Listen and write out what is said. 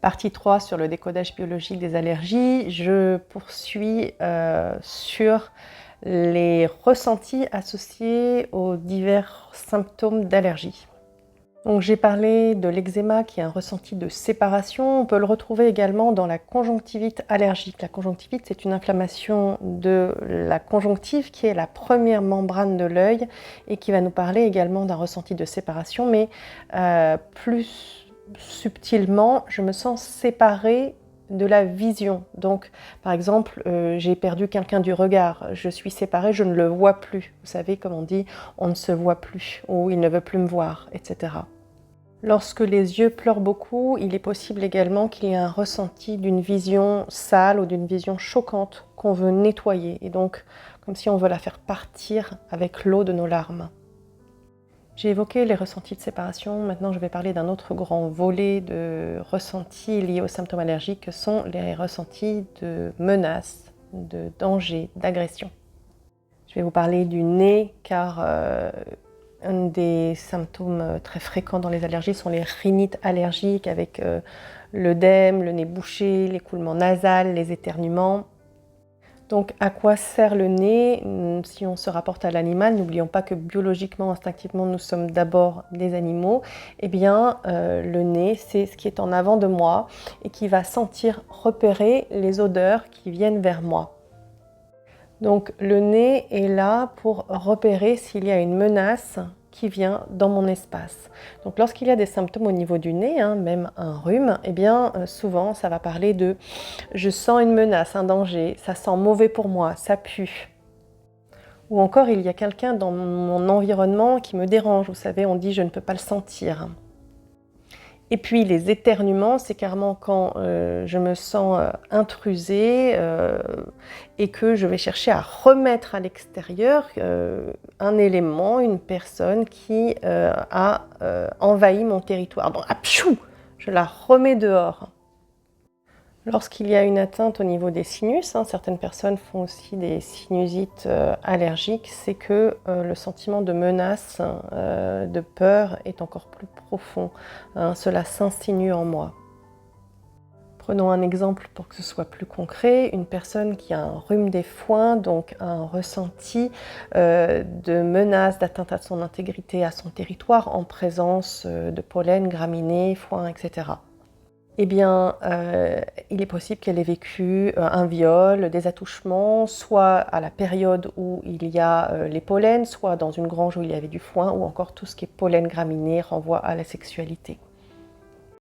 Partie 3 sur le décodage biologique des allergies. Je poursuis sur les ressentis associés aux divers symptômes d'allergie. Donc j'ai parlé de l'eczéma qui est un ressenti de séparation. On peut le retrouver également dans la conjonctivite allergique. La conjonctivite, c'est une inflammation de la conjonctive qui est la première membrane de l'œil et qui va nous parler également d'un ressenti de séparation, mais plus subtilement, je me sens séparée de la vision. Donc, par exemple, j'ai perdu quelqu'un du regard, je suis séparée, je ne le vois plus. Vous savez, comme on dit, on ne se voit plus, ou il ne veut plus me voir, etc. Lorsque les yeux pleurent beaucoup, il est possible également qu'il y ait un ressenti d'une vision sale ou d'une vision choquante qu'on veut nettoyer, et donc comme si on veut la faire partir avec l'eau de nos larmes. J'ai évoqué les ressentis de séparation, maintenant je vais parler d'un autre grand volet de ressentis liés aux symptômes allergiques, que sont les ressentis de menaces, de danger, d'agression. Je vais vous parler du nez, car un des symptômes très fréquents dans les allergies sont les rhinites allergiques avec l'œdème, le nez bouché, l'écoulement nasal, les éternuements. Donc à quoi sert le nez? Si on se rapporte à l'animal, n'oublions pas que biologiquement, instinctivement, nous sommes d'abord des animaux. Eh bien, le nez, c'est ce qui est en avant de moi et qui va sentir, repérer les odeurs qui viennent vers moi. Donc le nez est là pour repérer s'il y a une menace qui vient dans mon espace. Donc lorsqu'il y a des symptômes au niveau du nez, même un rhume, eh bien souvent ça va parler de « je sens une menace, un danger, ça sent mauvais pour moi, ça pue ». Ou encore il y a quelqu'un dans mon environnement qui me dérange, vous savez, on dit « je ne peux pas le sentir ». Et puis les éternuements, c'est carrément quand je me sens intrusée et que je vais chercher à remettre à l'extérieur un élément, une personne qui a envahi mon territoire. Donc, apchou, je la remets dehors. Lorsqu'il y a une atteinte au niveau des sinus, certaines personnes font aussi des sinusites allergiques, c'est que le sentiment de menace, de peur est encore plus profond. Cela s'insinue en moi. Prenons un exemple pour que ce soit plus concret. Une personne qui a un rhume des foins, donc un ressenti de menace, d'atteinte à son intégrité, à son territoire, en présence de pollen, graminées, foin, etc. Eh bien, il est possible qu'elle ait vécu un viol, des attouchements, soit à la période où il y a les pollens, soit dans une grange où il y avait du foin, ou encore tout ce qui est pollen graminé renvoie à la sexualité.